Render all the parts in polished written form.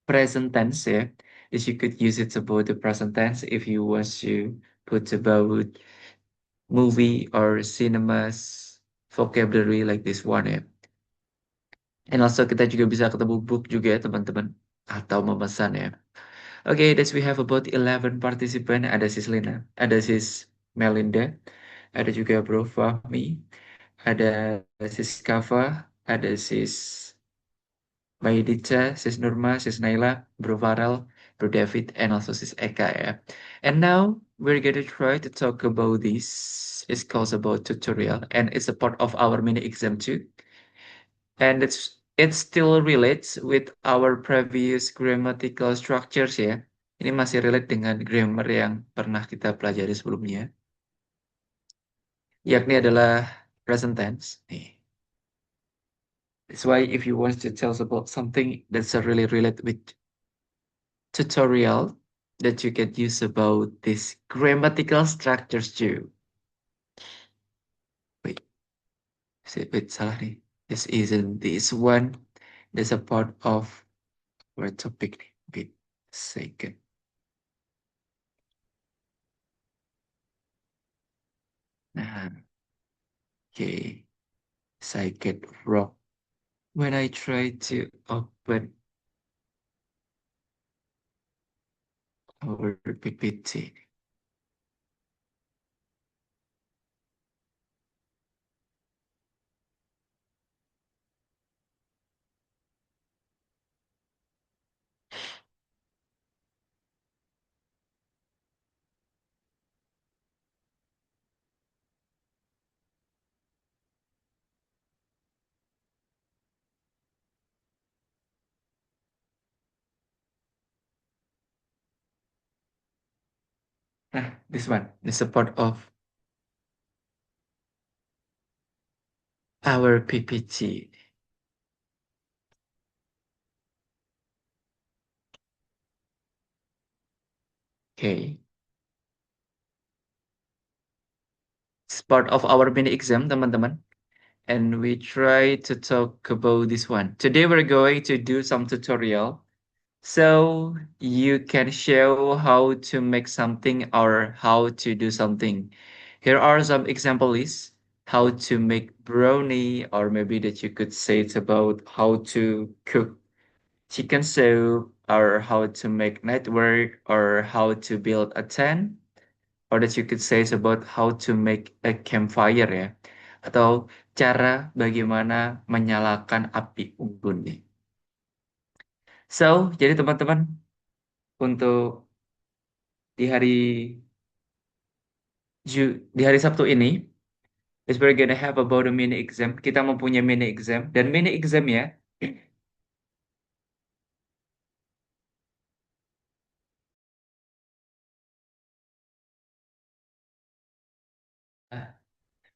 present tense ya, is you could use it about the present tense if you want to put about movie or cinemas vocabulary like this one ya. And also kita juga bisa ketemu book juga ya teman-teman, atau memesan ya. Okay, that's we have about 11 participant. Ada sis Lina, ada sis Melinda, ada juga Bro Fahmi, ada sis Kava, ada sis Maidita, sis Nurma, sis Naila, Bro Farel, Bro David, and also sis Eka ya. And now we're gonna try to talk about this. It's called about tutorial, and it's a part of our mini exam too. And it still relates with our previous grammatical structures ya. Ini masih relate dengan grammar yang pernah kita pelajari sebelumnya, yakni adalah present tense. Nih. That's why if you want to tell us about something that's really relate with tutorial, that you can use about this grammatical structures too. Wait, wait, salah nih. This isn't this one. There's a part of our topic nih. Wait a second. Nah, okay. I get wrong when I try to open our PPT. This one, the support of our PPT. Okay. It's part of our mini exam, teman-teman. And we try to talk about this one. Today we're going to do some tutorial. So you can show how to make something or how to do something. Here are some example lists. How to make brownie, or maybe that you could say it's about how to cook chicken soup, or how to make network, or how to build a tent, or that you could say it's about how to make a campfire ya, atau cara bagaimana menyalakan api unggun nih. So, jadi teman-teman, untuk di hari di hari Sabtu ini, is we're gonna have about a mini exam. Kita mempunyai mini exam, dan mini exam ya,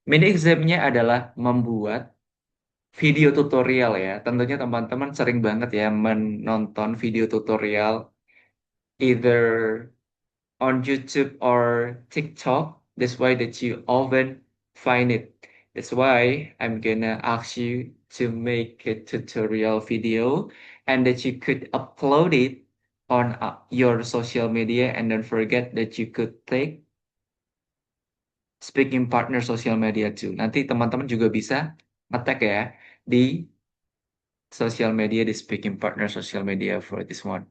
mini examnya adalah membuat video tutorial ya. Tentunya teman-teman sering banget ya menonton video tutorial either on YouTube or TikTok. That's why that you often find it. That's why I'm gonna ask you to make a tutorial video and that you could upload it on your social media, and don't forget that you could take speaking partner social media too. Nanti teman-teman juga bisa nge-tag ya di social media, di speaking partner social media for this one.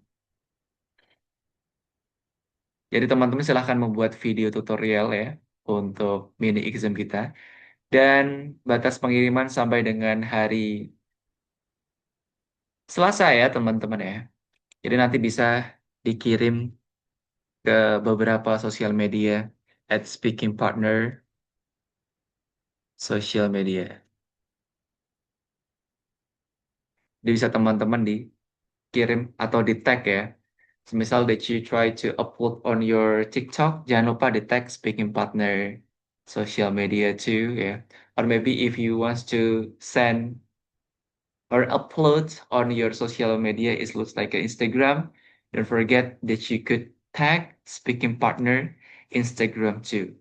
Jadi teman-teman silahkan membuat video tutorial ya untuk mini exam kita. Dan batas pengiriman sampai dengan hari Selasa ya teman-teman ya. Jadi nanti bisa dikirim ke beberapa sosial media at speaking partner social media. Jadi bisa teman-teman dikirim atau di tag ya. Misal that you try to upload on your TikTok, jangan lupa di tag speaking partner social media too ya. Or maybe if you want to send or upload on your social media, it looks like Instagram. Don't forget that you could tag speaking partner Instagram too.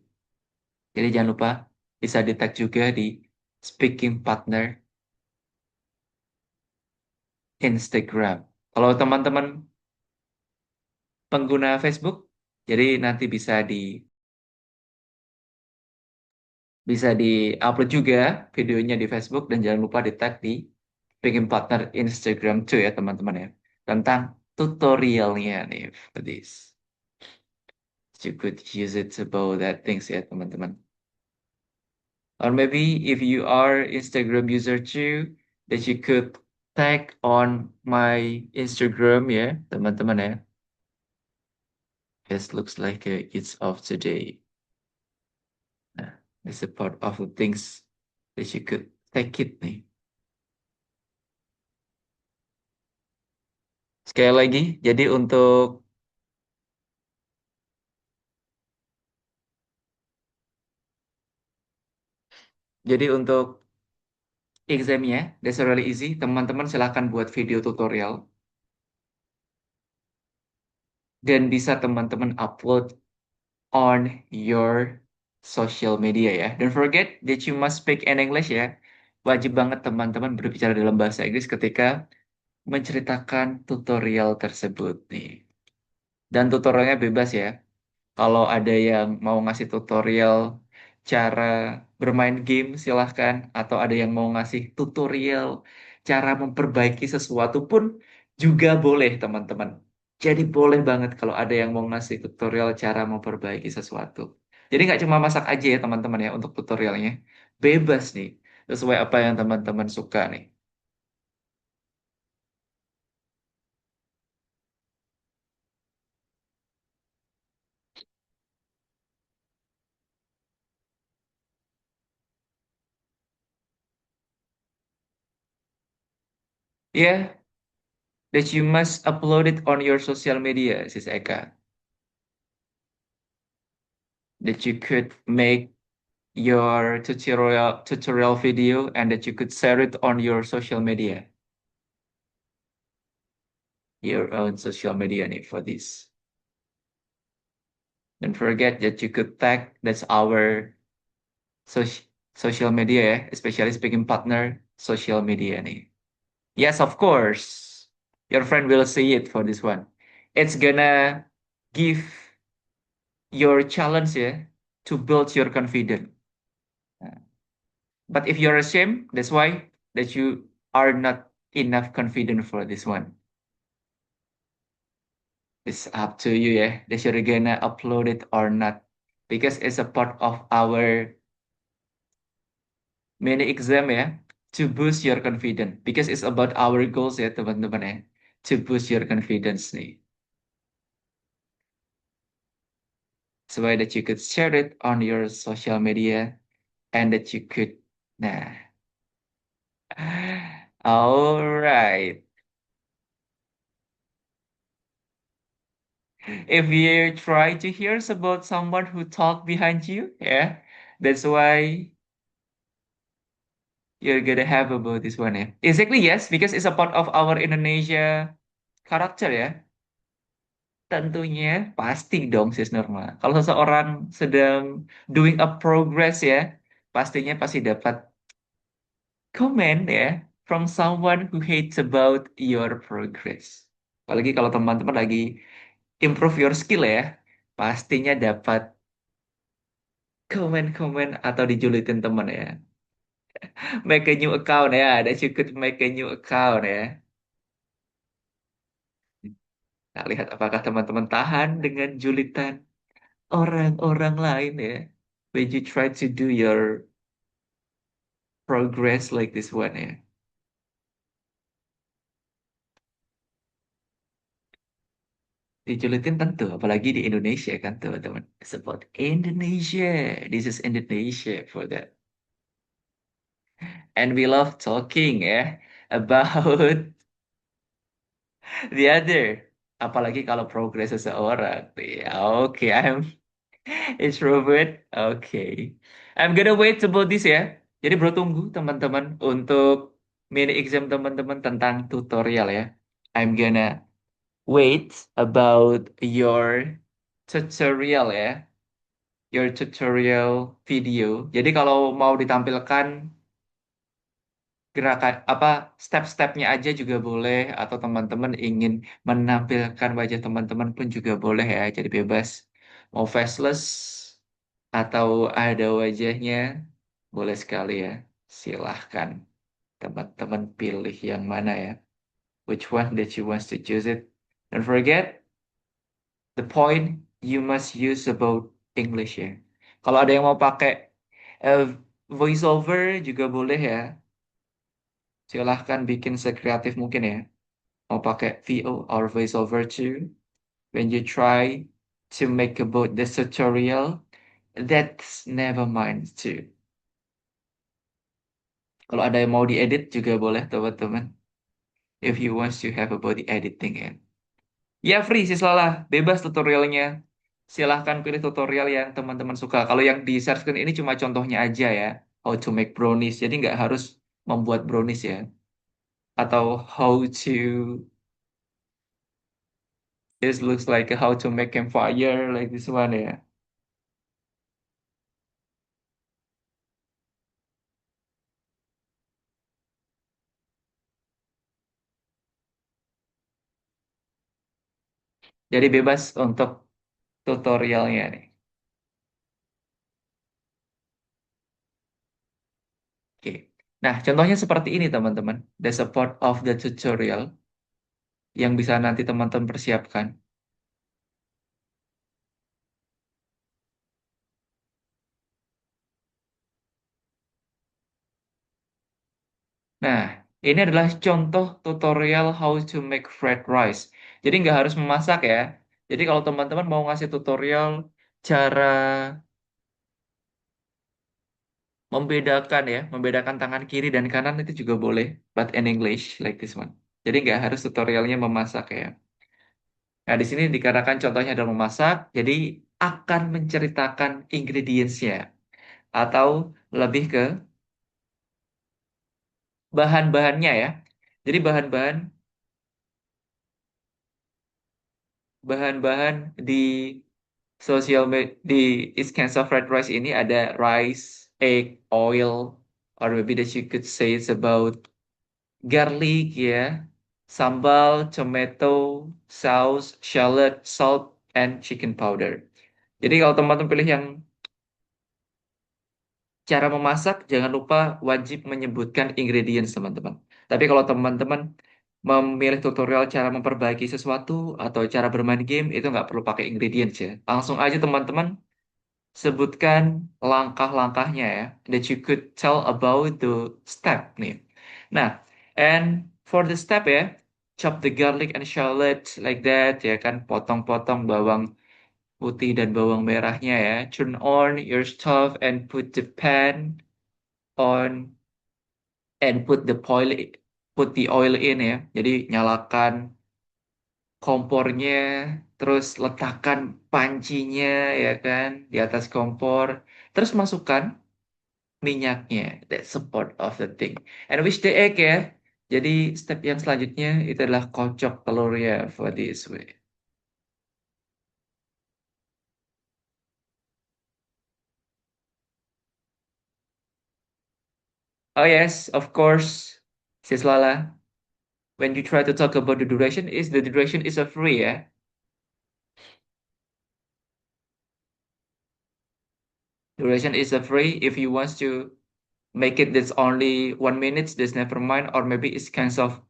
Jadi jangan lupa bisa di tag juga di speaking partner Instagram. Kalau teman-teman pengguna Facebook, jadi nanti bisa di-upload juga videonya di Facebook dan jangan lupa di tag di bikin partner Instagram tuh ya teman-teman ya tentang tutorialnya nih for this. You could use it about that things ya teman-teman. Or maybe if you are Instagram user too, that you could tag on my Instagram ya teman-teman ya. This looks like it's off today. Nah, it's a part of the things that you could take it nih. Sekali lagi, jadi untuk examnya, that's really easy. Teman-teman silahkan buat video tutorial dan bisa teman-teman upload on your social media ya. Don't forget that you must speak in English ya. Wajib banget teman-teman berbicara dalam bahasa Inggris ketika menceritakan tutorial tersebut nih. Dan tutorialnya bebas ya. Kalau ada yang mau ngasih tutorial cara bermain game, silahkan. Atau ada yang mau ngasih tutorial cara memperbaiki sesuatu pun juga boleh, teman-teman. Jadi boleh banget kalau ada yang mau ngasih tutorial cara memperbaiki sesuatu. Jadi nggak cuma masak aja ya, teman-teman ya, untuk tutorialnya. Bebas nih, sesuai apa yang teman-teman suka nih. Ya, that you must upload it on your social media, Sis Eka. That you could make your tutorial video and that you could share it on your social media, your own social media nih for this. Don't forget that you could tag, that's our social social media ya, especially speaking partner social media nih. Yes, of course. Your friend will see it for this one. It's gonna give your challenge ya to build your confidence. But if you're ashamed, that's why that you are not enough confident for this one. It's up to you yeah, that you're gonna upload it or not. Because it's a part of our mini exam ya, to boost your confidence. Because it's about our goals ya teman-teman ya, to boost your confidence nih. So that you could share it on your social media and that you could, nah. All right. If you try to hear about someone who talk behind you, yeah, that's why you're gonna have about this one, yeah. Exactly, yes, because it's a part of our Indonesia karakter ya. Tentunya pasti dong, sis Norma. Kalau seseorang sedang doing a progress ya, pastinya pasti dapat comment ya from someone who hates about your progress. Apalagi kalau teman-teman lagi improve your skill ya, pastinya dapat komen-komen atau dijulitin teman ya. Make a new account ya, that you could make a new account ya. Nah, lihat apakah teman-teman tahan dengan julitan orang-orang lain ya. When you try to do your progress like this one ya. Dijulitin tentu, apalagi di Indonesia kan teman-teman. It's about Indonesia. This is Indonesia for that. And we love talking ya about the other. Apalagi kalau progress seseorang. Ya, oke, introvert. Oke. I'm gonna wait about this ya. Jadi bro tunggu teman-teman untuk mini exam teman-teman tentang tutorial ya. I'm gonna wait about your tutorial ya. Your tutorial video. Jadi kalau mau ditampilkan gerakan apa step-stepnya aja juga boleh atau teman-teman ingin menampilkan wajah teman-teman pun juga boleh ya. Jadi bebas mau faceless atau ada wajahnya boleh sekali ya. Silahkan teman-teman pilih yang mana ya. Which one that you want to choose it. Don't forget the point you must use about English ya. Kalau ada yang mau pakai eh, voice over juga boleh ya. Silahkan bikin sekreatif mungkin ya. Mau pakai VO or voice over too. When you try to make about the tutorial, that's never mind too. Kalau ada yang mau diedit juga boleh teman-teman. If you want to have about the editing ya. Ya free sih lah, bebas tutorialnya. Silahkan pilih tutorial yang teman-teman suka. Kalau yang di share screen ini cuma contohnya aja ya. How to make brownies. Jadi nggak harus membuat brownies ya. Atau how to, this looks like how to make campfire like this one ya. Jadi bebas untuk tutorialnya nih. Oke. Nah, contohnya seperti ini teman-teman. The support of the tutorial yang bisa nanti teman-teman persiapkan. Nah, ini adalah contoh tutorial how to make fried rice. Jadi nggak harus memasak ya. Jadi kalau teman-teman mau ngasih tutorial cara membedakan ya, membedakan tangan kiri dan kanan itu juga boleh. But in English like this one. Jadi nggak harus tutorialnya memasak ya. Nah, di sini dikarenakan contohnya adalah memasak, jadi akan menceritakan ingredients-nya atau lebih ke bahan-bahannya ya. Jadi bahan-bahan di di Iskensa fried rice ini ada rice, egg, oil, or maybe that you could say it's about garlic ya, sambal, tomato, sauce, shallot, salt, and chicken powder. Jadi kalau teman-teman pilih yang cara memasak, jangan lupa wajib menyebutkan ingredients teman-teman. Tapi kalau teman-teman memilih tutorial cara memperbaiki sesuatu atau cara bermain game, itu nggak perlu pakai ingredients ya. Langsung aja teman-teman sebutkan langkah-langkahnya ya, that you could tell about the step nih. Nah, and for the step ya, chop the garlic and shallot like that ya kan, potong-potong bawang putih dan bawang merahnya ya. Turn on your stove and put the pan on and put the oil in ya. Jadi nyalakan kompornya, terus letakkan pancinya ya kan di atas kompor, terus masukkan minyaknya. That's a part of the thing. And which the egg ya. Jadi step yang selanjutnya itu adalah kocok telurnya for this way. Oh yes, of course, Sis Lala. When you try to talk about the duration is a free ya. Duration is a free. If you want to make it that's only 1 minute, that's never mind. Or maybe it's kind of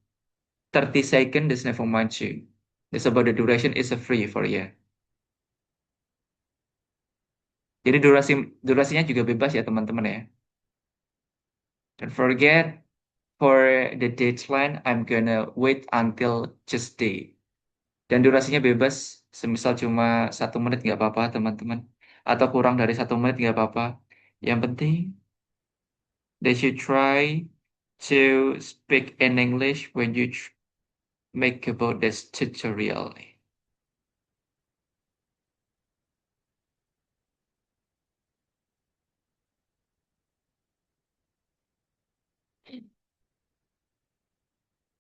30 seconds, that's never mind too. It's about the duration is a free for you. Jadi durasinya juga bebas ya teman-teman ya. Don't forget for the deadline, I'm gonna wait until Tuesday. Dan durasinya bebas, semisal cuma 1 menit nggak apa-apa teman-teman. Atau kurang dari 1 menit nggak apa-apa. Yang penting, they should try to speak in English when you make about this tutorial.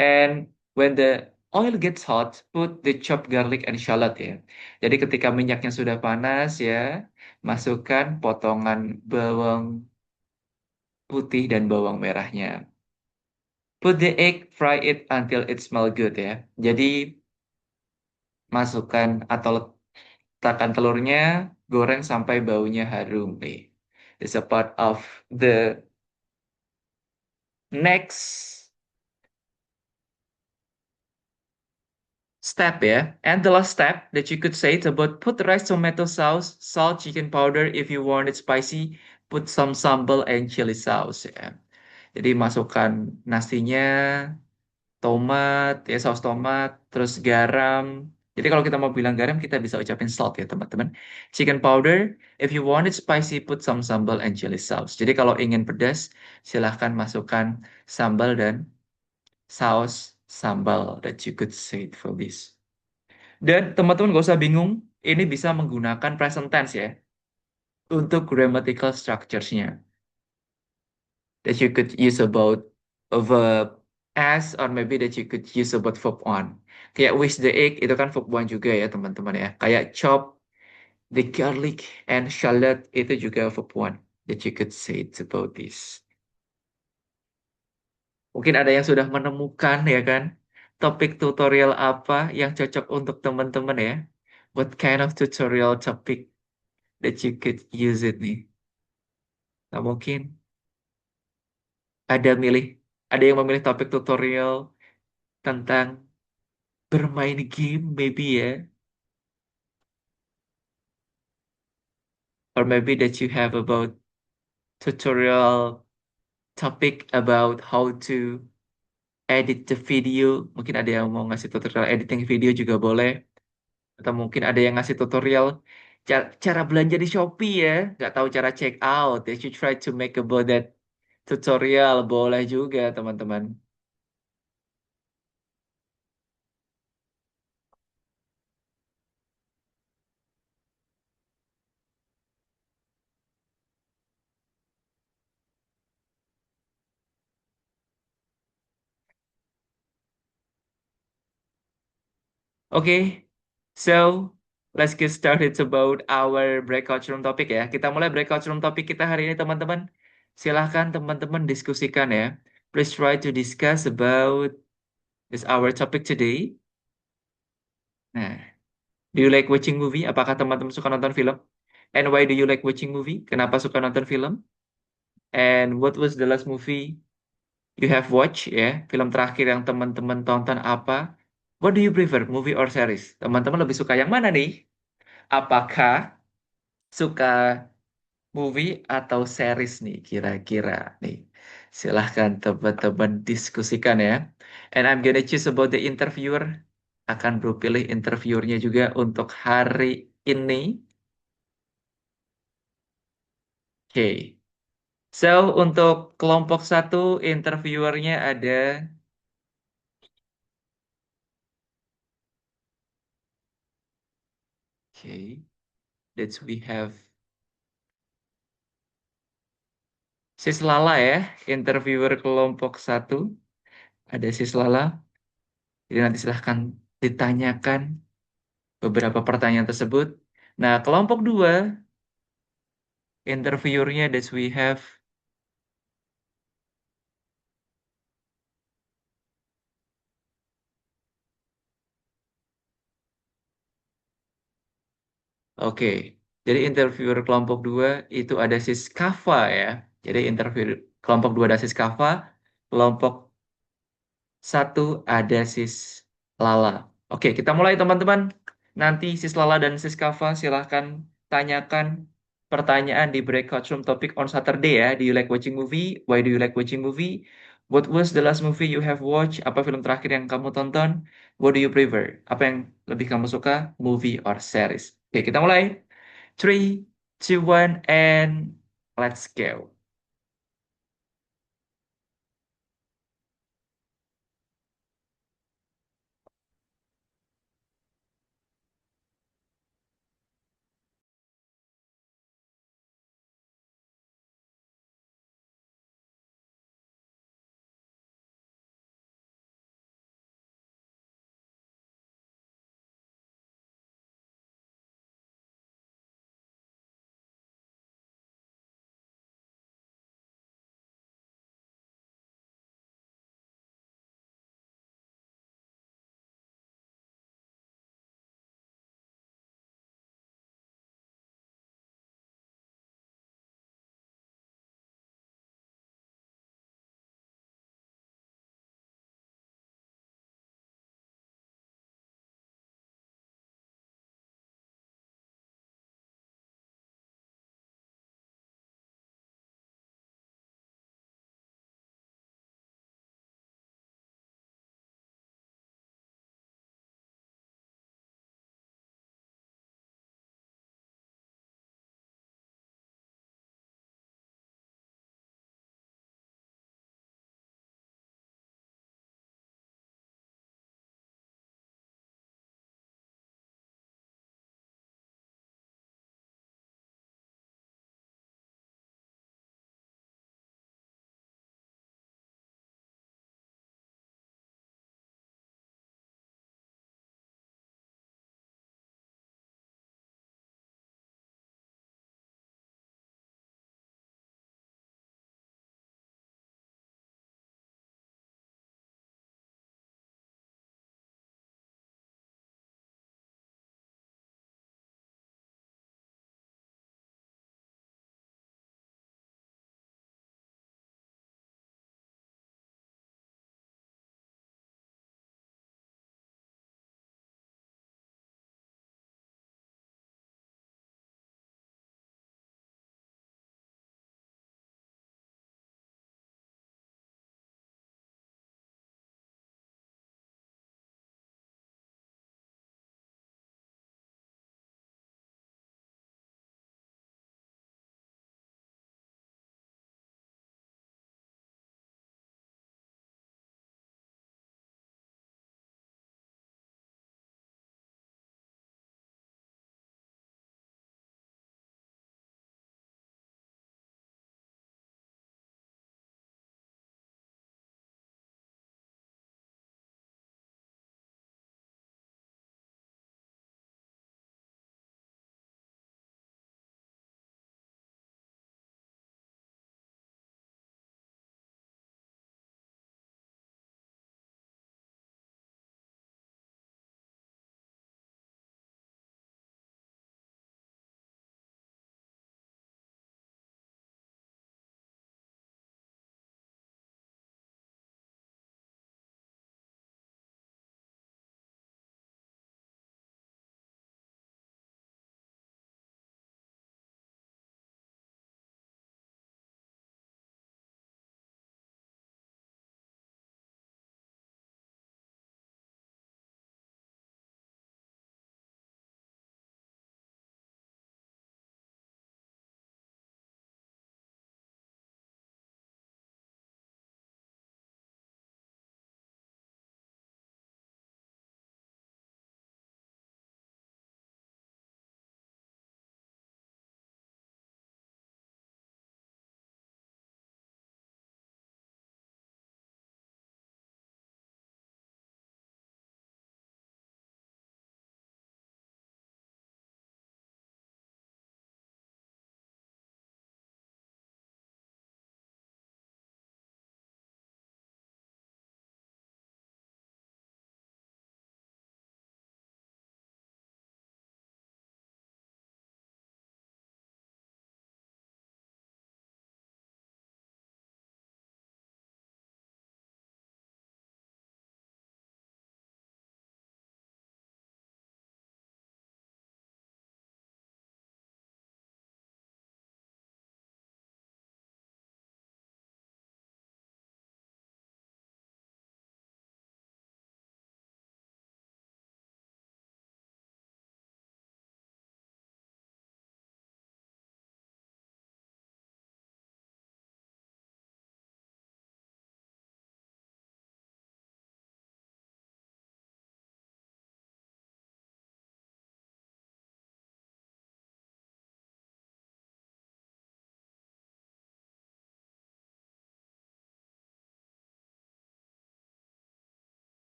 And when the oil gets hot, put the chopped garlic and shallot ya. Jadi ketika minyaknya sudah panas ya, masukkan potongan bawang putih dan bawang merahnya. Put the egg, fry it until it smell good ya. Jadi masukkan atau letakkan telurnya, goreng sampai baunya harum nih. It's a part of the next step ya. And the last step that you could say is about put the rice, tomato sauce, salt, chicken powder. If you want it spicy, put some sambal and chili sauce ya. Jadi masukkan nasinya, tomat, ya saus tomat, terus garam. Jadi kalau kita mau bilang garam, kita bisa ucapin salt ya teman-teman. Chicken powder, if you want it spicy, put some sambal and chili sauce. Jadi kalau ingin pedas, silahkan masukkan sambal dan saus sambal that you could say it for this. Dan teman-teman gak usah bingung, ini bisa menggunakan present tense ya, untuk grammatical structures-nya. That you could use about a verb as or maybe that you could use about verb one. Kayak with the egg itu kan verb one juga ya teman-teman ya. Kayak chop the garlic and shallot itu juga verb one that you could say it about this. Mungkin ada yang sudah menemukan ya kan topik tutorial apa yang cocok untuk teman-teman ya. What kind of tutorial topic that you could use it nih. Nah, mungkin ada milih ada yang memilih topik tutorial tentang bermain game maybe ya, or maybe that you have about tutorial topic about how to edit the video. Mungkin ada yang mau ngasih tutorial editing video juga boleh, atau mungkin ada yang ngasih tutorial cara belanja di Shopee ya, nggak tahu cara check out, you should try to make about that tutorial, boleh juga teman-teman. Oke, so let's get started about our breakout room topic ya. Kita mulai breakout room topic kita hari ini teman-teman. Silahkan teman-teman diskusikan ya. Please try to discuss about this our topic today. Nah, do you like watching movie? Apakah teman-teman suka nonton film? And why do you like watching movie? Kenapa suka nonton film? And what was the last movie you have watched ya? Film terakhir yang teman-teman tonton apa? What do you prefer, movie or series? Teman-teman lebih suka yang mana nih? Apakah suka movie atau series nih kira-kira nih? Silahkan teman-teman diskusikan ya. And I'm gonna choose about the interviewer. Akan bro pilih interviewernya juga untuk hari ini. Oke. So, untuk kelompok satu interviewernya ada. Oke. That we have Sis Lala ya. Interviewer kelompok satu. Ada Sis Lala. Jadi nanti silahkan ditanyakan beberapa pertanyaan tersebut. Nah, kelompok dua, interviewernya that we have. Oke, jadi interviewer kelompok dua itu ada sis Kava ya. Jadi interview kelompok dua ada sis Kava, kelompok satu ada sis Lala. Oke, kita mulai teman-teman. Nanti sis Lala dan sis Kava silahkan tanyakan pertanyaan di breakout room topic on Saturday ya. Do you like watching movie? Why do you like watching movie? What was the last movie you have watched? Apa film terakhir yang kamu tonton? What do you prefer? Apa yang lebih kamu suka? Movie or series? Oke, kita mulai. Three, two, one, and let's go.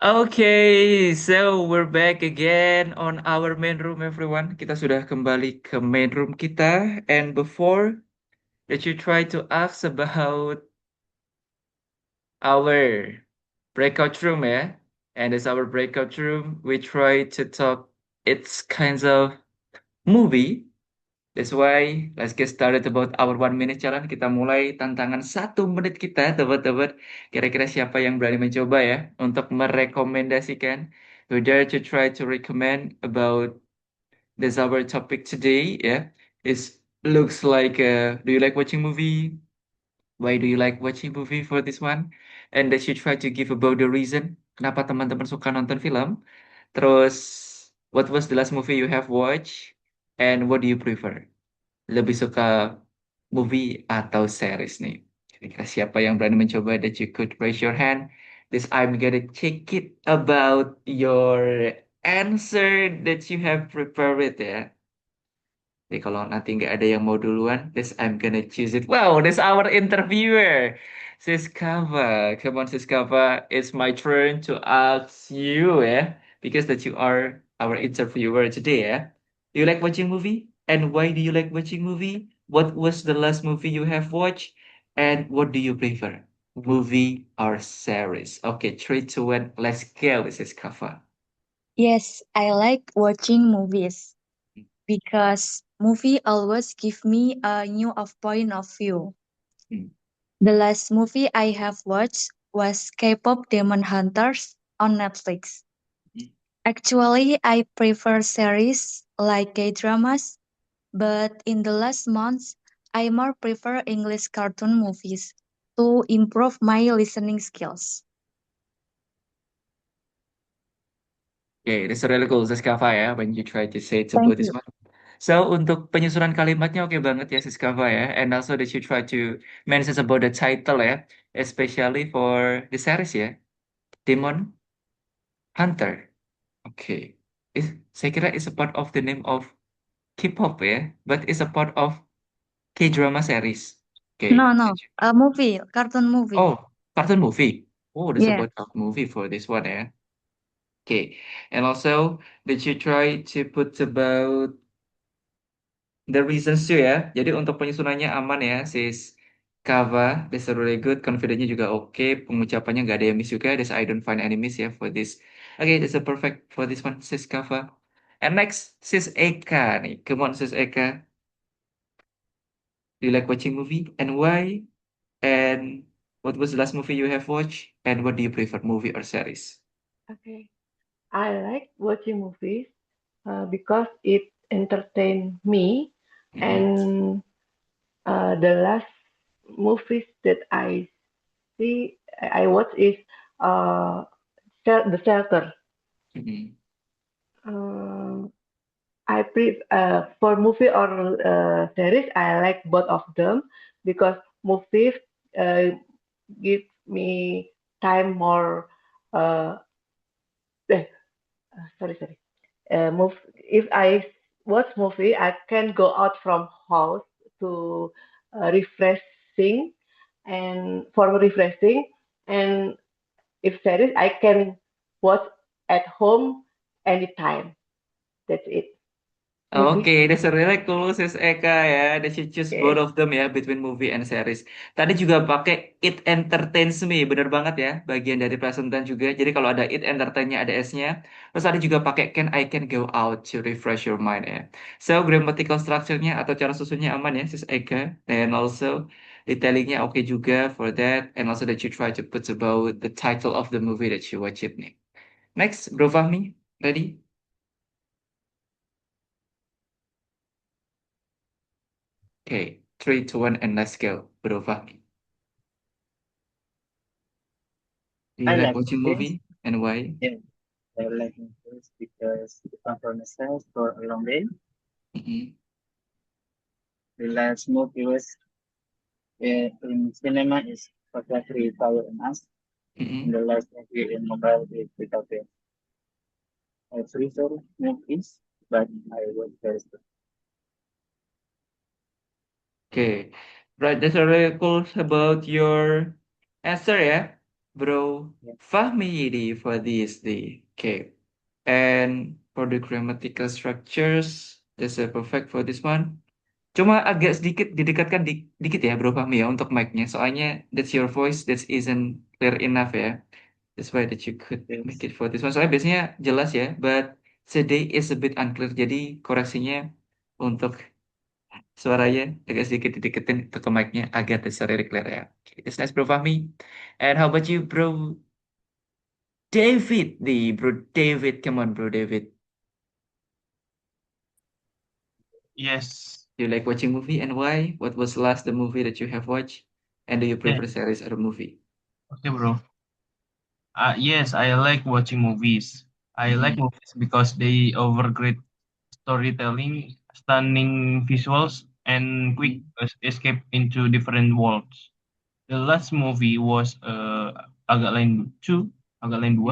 Okay, so we're back again on our main room, everyone. Kita sudah kembali ke main room kita, and before that you try to ask about our breakout room, yeah, and it's our breakout room. We try to talk. It's kinds of movie. That's why let's get started about our 1 minute challenge. Kita mulai tantangan 1 menit kita, tebak-tebak. Kira-kira siapa yang berani mencoba ya untuk merekomendasikan. We dare to try to recommend about this our topic today. Yeah, it looks like. Do you like watching movie? Why do you like watching movie for this one? And that you try to give about the reason kenapa teman-teman suka nonton film. Terus, what was the last movie you have watched? And what do you prefer? Lebih suka movie atau series nih? Kira-kira siapa yang berani mencoba that you could raise your hand. This I'm gonna check it about your answer that you have prepared ya. Jadi kalau nanti nggak ada yang mau duluan, this I'm gonna choose it. Wow, this our interviewer, Siskava. Come on, Siskava. It's my turn to ask you, yeah, because that you are our interviewer today, yeah. Do you like watching movie? And why do you like watching movie? What was the last movie you have watched? And what do you prefer, movie or series? Okay, 3, 2, 1. Let's go, Siskava. Yes, I like watching movies because movie always give me a new of point of view. Hmm. The last movie I have watched was K-pop Demon Hunters on Netflix. Actually, I prefer series like K-dramas, but in the last months, I more prefer English cartoon movies to improve my listening skills. Okay, that's really cool, Siskava ya, when you try to say it Thank about this you. one. So untuk penyusunan kalimatnya oke banget ya Siskava ya, and also that you try to mention about the title ya, especially for the series ya, Demon Hunter. Oke, saya kira it's a part of the name of K-pop ya, but it's a part of K-drama series. No, Oke. no, a movie, cartoon movie. Oh, cartoon movie. Oh, there's Yeah. about a movie for this one ya. Okay, and also that you try to put about the reasons too ya. Jadi untuk penyusunannya aman ya, sis Kava. That's really good. Confidentnya juga oke. Pengucapannya nggak ada yang miss juga. That's I don't find any miss ya for this. Okay, that's a perfect for this one, sis Kava. And next, sis Eka nih. Come on, sis Eka. Do you like watching movie? And why? And what was the last movie you have watched? And what do you prefer, movie or series? Okay, I like watching movies because it entertain me, Mm-mm. and the last movies that I watch is uh, The Shelter. Mm-mm. Uh, for movie or series, I like both of them because movies uh, give me time more. Uh, eh, sorry. Move if I watch movie, I can go out from house to refreshing and for refreshing. And if series, I can watch at home anytime. That's it. Oke, Movie. that's a really cool sis Eka ya. That you choose both Okay. of them ya between movie and series. Tadi juga pakai It Entertains Me, bener banget ya. Bagian dari presentan juga. Jadi kalau ada It Entertain-nya ada S-nya. Terus ada juga pakai I Can Go Out to refresh your mind ya. So grammatical structure-nya atau cara susunnya aman ya sis Eka. And also detailing-nya oke juga for that. And also that you try to put about the title of the movie that you watch it nih. Next, Bro Fahmi, ready? Okay, 3, 2, 1, and let's go. Bro Fahmi. Do you I like like watching movies. movie and why? Yeah, I like movies because if I'm for myself for a long day, Mm-mm, the last movie was in cinema is Fakatri Power and Us, and mm-mm. the last movie in mobile is Pickup. I prefer movies, but I watch very soon. Okay, right. That's really cool about your answer, yeah. Bro Yeah. Fahmi di for this the okay. And for the grammatical structures, that's a perfect for this one. Cuma agak sedikit didekatkan dikit ya Bro Fahmi ya untuk mic-nya. Soalnya that's your voice that isn't clear enough ya. That's why that you could make Yes. it for this one. Soalnya biasanya jelas ya, but today is a bit unclear. Jadi koreksinya untuk suaranya agak sedikit dideketin untuk ke mic-nya agar tersuara clear ya. Okay, that's nice Bro Fahmi. And how about you Bro David? The Bro David, come on Bro David. Yes. Do you like watching movie and why? What was last the movie that you have watched? And do you Yeah. prefer series or movie? Okay, bro. Yes, I like watching movies. I like Mhm. movies because they offer great storytelling, stunning visuals, and quick escape into different worlds. The last movie was Agak Lain 2, Agak Lain 2.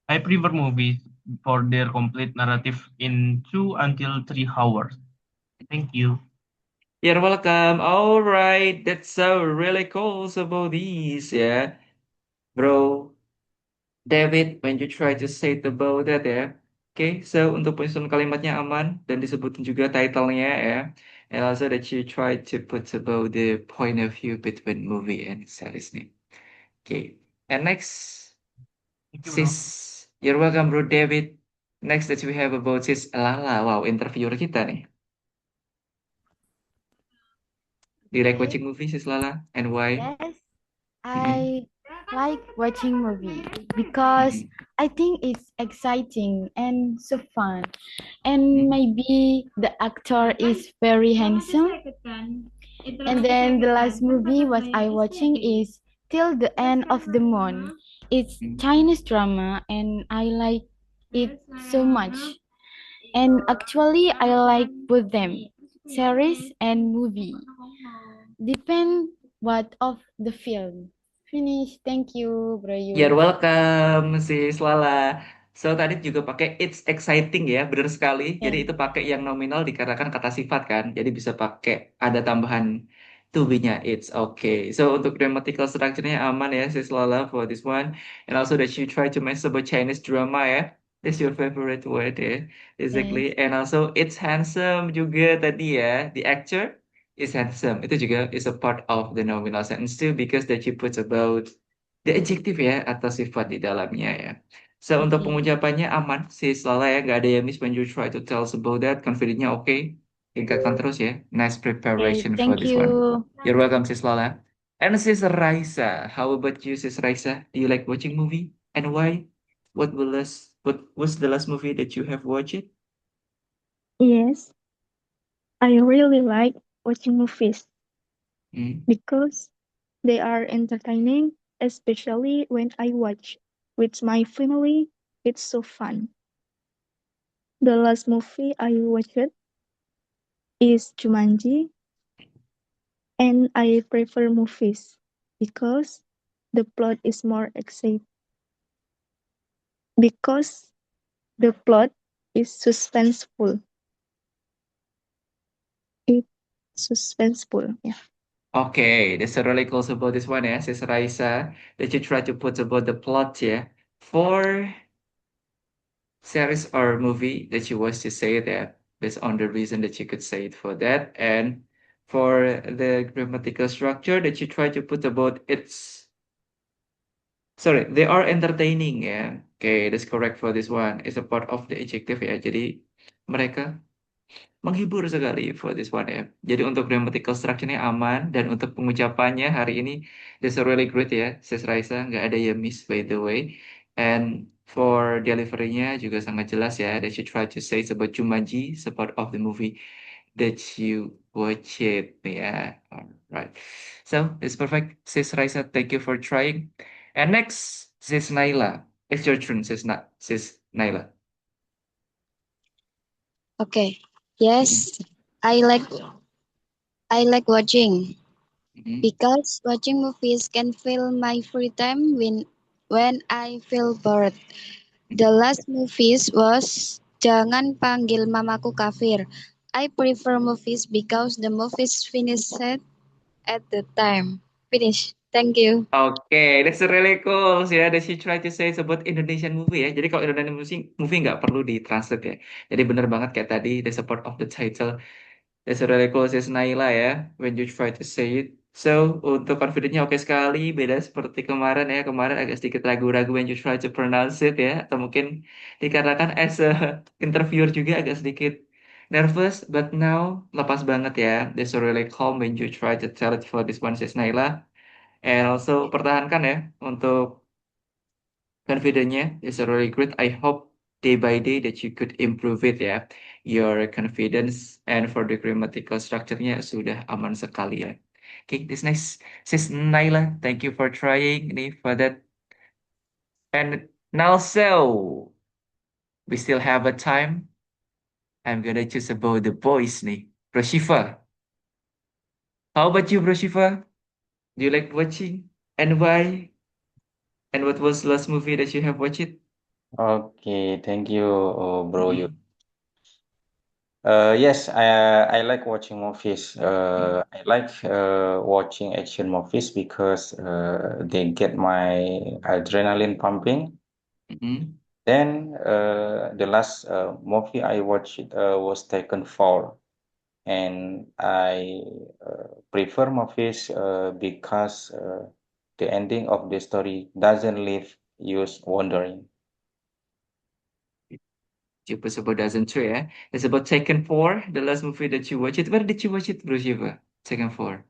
I prefer movies for their complete narrative in 2 until 3 hours. Thank you. You're welcome. All right, that's so really cool about these, yeah, bro. David, when you try to say it about that ya. Okay, so untuk penyusun kalimatnya aman dan disebutin juga title-nya ya. And also that you try to put about the point of view between movie and series nih. Okay, and next, Thank you, bro. sis, you're welcome bro David. Next that we have about sis Lala. Wow, interviewer kita nih. Do you like Okay. watching movies, sis Lala? And why? Yes, Mm-mm, I like watching movie because mm-mm, I think it's exciting and so fun. And mm-mm. maybe the actor is very handsome. And then the last movie what I watching is Till the End of the Moon. It's Mm. Chinese drama and I like it so much. And actually I like both them, series and movie. Depend what of the film. Finish. Thank you, Bro You're Yu. welcome, sis Lala. So tadi juga pakai it's exciting ya, benar sekali. Jadi Yes. itu pakai yang nominal dikarenakan kata sifat kan. Jadi bisa pakai ada tambahan to be-nya it's okay. So untuk grammatical structure-nya aman ya, sis Lala for this one. And also that you try to mention about Chinese drama ya. That's your favorite word ya, Yes. exactly. And also it's handsome juga tadi ya. The actor is handsome. Itu juga is a part of the nominal sentence too because that you put about the adjective ya atau sifat di dalamnya ya. So untuk Okay. pengucapannya aman sih selalu ya nggak ada yang miss when you try to tell us about that. Confidentnya oke. Tingkatkan terus ya. Nice Okay. preparation for Thank this one. you. You're welcome sis Lala. And sis Raisa, how about you sis Raisa? Do you like watching movie and why? What was the last movie that you have watched? Yes, I really like watching movies Hmm? because they are entertaining, especially when I watch with my family. It's so fun. The last movie I watched is Jumanji, and I prefer movies because the plot is more exciting. Because the plot is suspenseful. It's suspenseful. Yeah. Okay, that's a really cool about this one ya, sis Raisa. That you try to put about the plot ya. For series or movie that you wish to say that based on the reason that you could say it for that and for the grammatical structure that you try to put about it's sorry they are entertaining ya. Okay, that's correct for this one. It's a part of the adjective ya, jadi mereka menghibur sekali for this one ya. Jadi untuk grammatical structure-nya aman dan untuk pengucapannya hari ini that's a really great ya, Sis Raisa, nggak ada yang miss by the way. And for delivery-nya juga sangat jelas ya, that you try to say it's about Jumanji, it's a part of the movie that you watch it ya. Alright. So, it's perfect. Sis Raisa, thank you for trying. And next, Sis Naila. It's your turn, Sis Naila. Okay. Yes, I like watching Mhm. because watching movies can fill my free time when I feel bored. The last movies was Jangan Panggil Mamaku Kafir. I prefer movies because the movies finished at the time. Finish. Thank you. Okay, that's really cool ya. That she try to say it's about Indonesian movie ya. Jadi kalau Indonesian movie nggak perlu ditranslate ya. Jadi bener banget kayak tadi, the support of the title. That's really cool, sis Naila ya. When you try to say it. So, untuk confidence-nya oke sekali. Beda seperti kemarin ya. Kemarin agak sedikit ragu-ragu when you try to pronounce it ya. Atau mungkin dikarenakan as a interviewer juga agak sedikit nervous. But now, lepas banget ya. That's really calm when you try to tell it for this one, sis Naila. And also pertahankan ya untuk confidence-nya. It's really great. I hope day by day that you could improve it ya. Your confidence and for the grammatical structure-nya sudah aman sekali ya. Okay, this next sis Naila, thank you for trying ini for that. And now so we still have a time. I'm gonna choose about the boys nih. Bro Shiva. How about you, Bro Shiva? Do you like watching? And why? And what was the last movie that you have watched? Okay, thank you, bro. You. Mhm. Yes, I like watching movies. I like watching action movies because they get my adrenaline pumping. Mhm. Then the last movie I watched was Taken 4, and I prefer movies because the ending of the story doesn't leave you wondering. Super Super Dozen 2 ya. It's about Taken 4, the last movie that you watch it. Where did you watch it, Bro Shiva? Taken 4.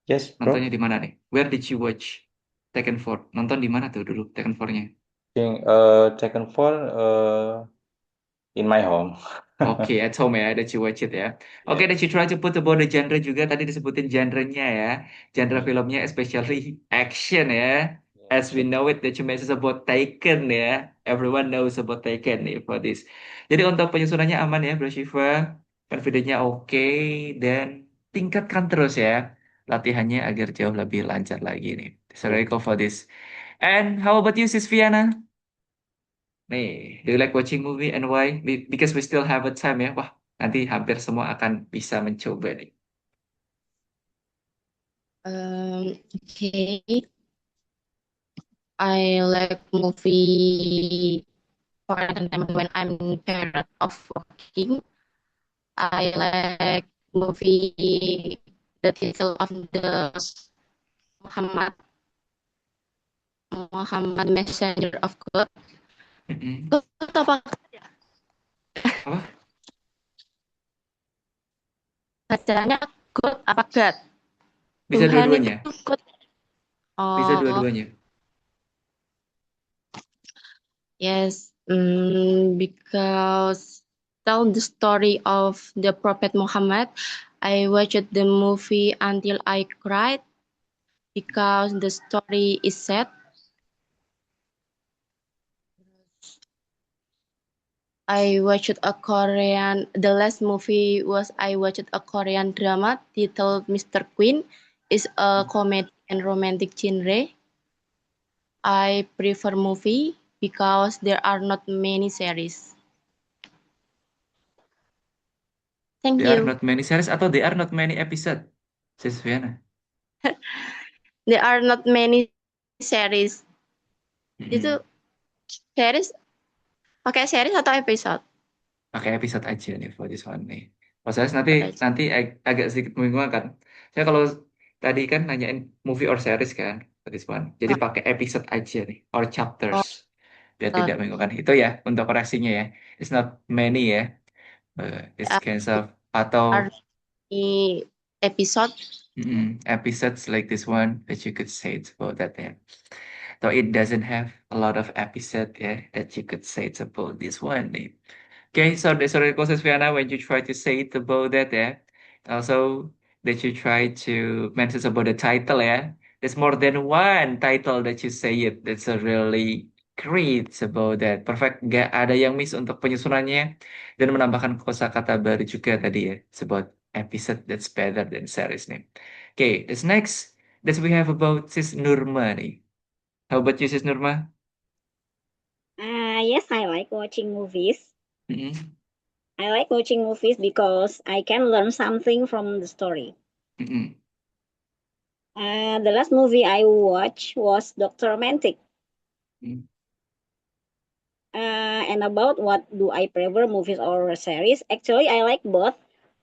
Yes, Nontonnya bro. di mana nih? Where did you watch Taken 4? Nonton di mana tuh dulu Taken 4-nya? Think Taken 4 in my home. Oke, at home ya, that you watch it ya. Oke, Yeah. that you try to put about the genre juga. Tadi disebutin genrenya ya. Genre Mm. filmnya especially action ya. As we Yeah. know it, that you mentioned about Taken ya. Everyone knows about Taken nih for this. Jadi untuk penyusunannya aman ya, Bro Shiva. Confidence-nya oke. Dan tingkatkan terus ya. Latihannya agar jauh lebih lancar lagi nih. So, Yeah. ready for this. And how about you, Sis Viana? Nih, do you like watching movie and why? Because we still have a time ya. Wah, nanti hampir semua akan bisa mencoba nih. Okay, I like movie for entertainment when I'm tired of working. I like movie the title of the Muhammad Muhammad Messenger of God. Mm-mm. Good apa? Apa? Bacanya good apa God? Bisa Tuhan itu dua-duanya. good. Bisa Oh, dua-duanya. yes, because tell the story of the Prophet Muhammad. I watched the movie until I cried because the story is sad. I watched a Korean. The last movie was I watched a Korean drama titled Mr. Queen. It's a comedy and romantic genre. I prefer movie because there are not many series. Thank There are you. not many series atau there are not many episode. Sis Viana. There are not many series. Itu Mm-mm. series pakai series atau episode? Pakai episode aja nih for this one nih. Proses nanti Episode aja. nanti agak sedikit membingungkan kan. Saya kalau tadi kan nanyain movie or series kan for this one. Jadi Oh, pakai episode aja nih or chapters oh, biar tidak membingungkan. Itu ya untuk koreksinya ya. It's not many ya. It's kinds of atau are the episode. episodes like this one that you could say it's about that yeah. So it doesn't have a lot of episode yeah that you could say it's about this one. Okay, so the sorry process Fiona when you try to say it about that yeah. Also that you try to mention about the title yeah. There's more than one title that you say it. That's a really great about that. Perfect. Gak ada yang miss untuk penyusunannya dan menambahkan kosakata baru juga tadi ya. It's about episode that's better than series nih. Okay, this next that we have about Sis Nurma nih. How about you, Sis Nurma? Yes, I like watching movies. Mm-mm. I like watching movies because I can learn something from the story. Mm-mm. The last movie I watched was Doctor Romantic. Mm. And about what do I prefer, movies or series? Actually, I like both,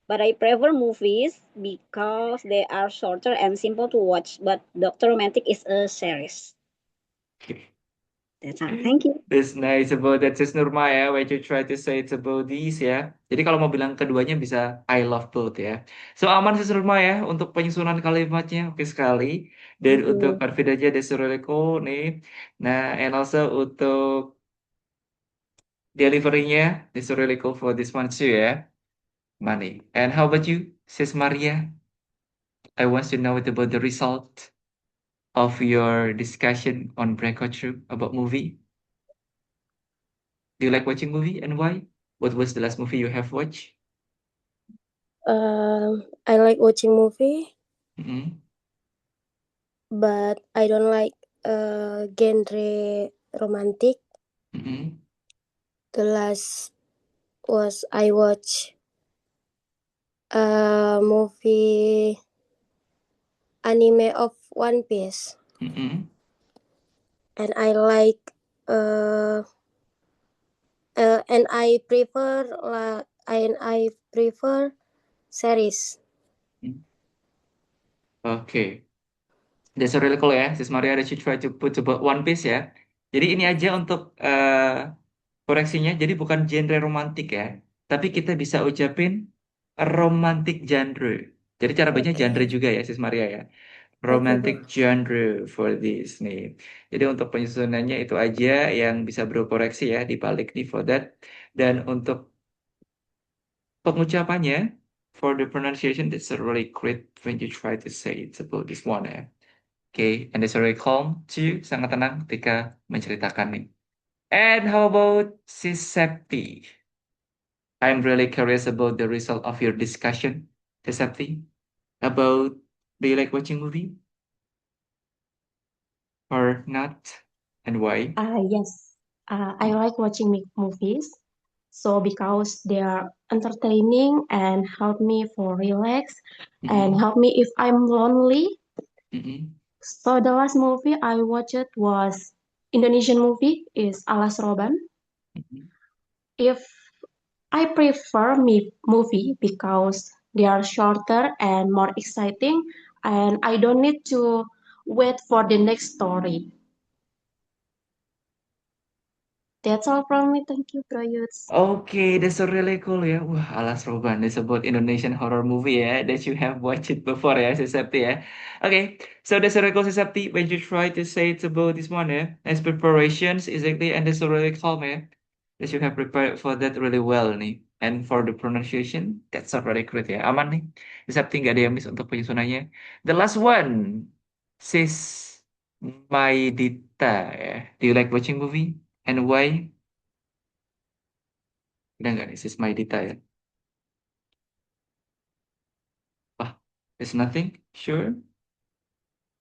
but I prefer movies because they are shorter and simple to watch. But Doctor Romantic is a series. Okay. That's all. Thank you. That's nice about that, Sis Nurma ya. When you try to say it's about this ya. Jadi kalau mau bilang keduanya bisa I love both ya. So aman Sis Nurma ya untuk penyusunan kalimatnya. Oke sekali. Dan Thank untuk you. confidence-nya that's really cool nih. Nah, and also untuk delivery-nya that's really cool for this one too ya. Money. And how about you, Sis Maria? I want to know about the result of your discussion on Breakout Room about movie. Do you like watching movie and why? What was the last movie you have watched? I like watching movie, Mm-hmm. but I don't like genre romantic. Mm-hmm. The last was I watch a movie anime of One Piece, Mm-hmm. and I like and I prefer series. Okay. That's really cool ya, Sis Maria that you try to put about One Piece ya. Jadi ini aja untuk koreksinya. Jadi bukan genre romantik ya, tapi kita bisa ucapin romantic genre. Jadi cara bacanya genre juga ya, Sis Maria ya. Romantic genre for this nih. Jadi untuk penyusunannya itu aja yang bisa bro koreksi ya di balik nih for that. Dan untuk pengucapannya, for the pronunciation, that's a really great when you try to say it about this one ya. Okay, and it's very calm too, sangat tenang ketika menceritakan nih. And how about Sis Septi? I'm really curious about the result of your discussion, Sis Septi, about do you like watching movie or not, and why? Yes, I like watching movies. So because they are entertaining and help me for relax and Mm-hmm. help me if I'm lonely. Mm-hmm. So the last movie I watched was Indonesian movie is Alas Roban. Mm-hmm. If I prefer movie because they are shorter and more exciting and I don't need to wait for the next story. That's all from me. Thank you, Prayuts. Okay, that's so really cool ya. Wah, Alas Roban, that's about Indonesian horror movie ya that you have watched it before ya, Sis Septi ya. Okay, so that's really cool, Sis Septi. When you try to say it's about this one ya, as preparations exactly, and that's so really calm ya. That you have prepared for that really well nih. And for the pronunciation, that's already great ya. Aman nih. Sis Septi nggak ada yang miss untuk penyusunannya. The last one, Sis Maidita ya. Do you like watching movie? And why? Udah nggak nih, Sis Maidita ya? Ah, there's nothing? Sure?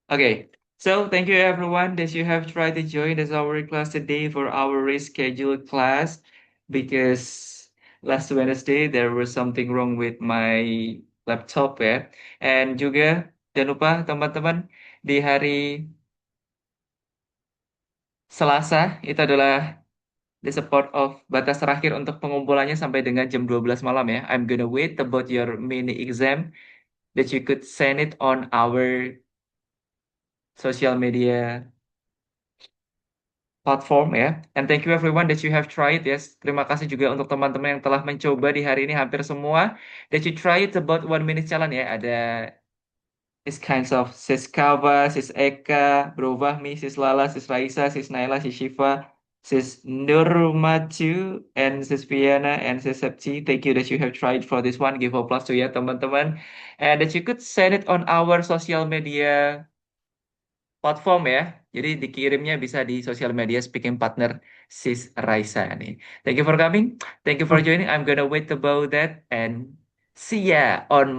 Okay. So thank you everyone that you have tried to join us our class today for our rescheduled class because last Wednesday there was something wrong with my laptop ya. And juga jangan lupa teman-teman di hari Selasa itu adalah the support of batas terakhir untuk pengumpulannya sampai dengan jam 12 malam ya. I'm gonna wait about your mini exam that you could send it on our social media platform ya. And thank you everyone that you have tried yes. Terima kasih juga untuk teman-teman yang telah mencoba di hari ini hampir semua. That you try it about 1 minute challenge ya. Ada this kinds of Sis Kava, Sis Eka, Bro Fahmi, Sis Lala, Sis Raisa, Sis Naila, Sis Shiva, Sis Nurmatu, and Sis Piana, and Sis Septi. Thank you that you have tried for this one. Give applause to ya teman-teman. And that you could send it on our social media platform ya. Jadi dikirimnya bisa di sosial media speaking partner Sis Raisa nih. Thank you for coming. Thank you for joining. I'm gonna wait about that and see ya on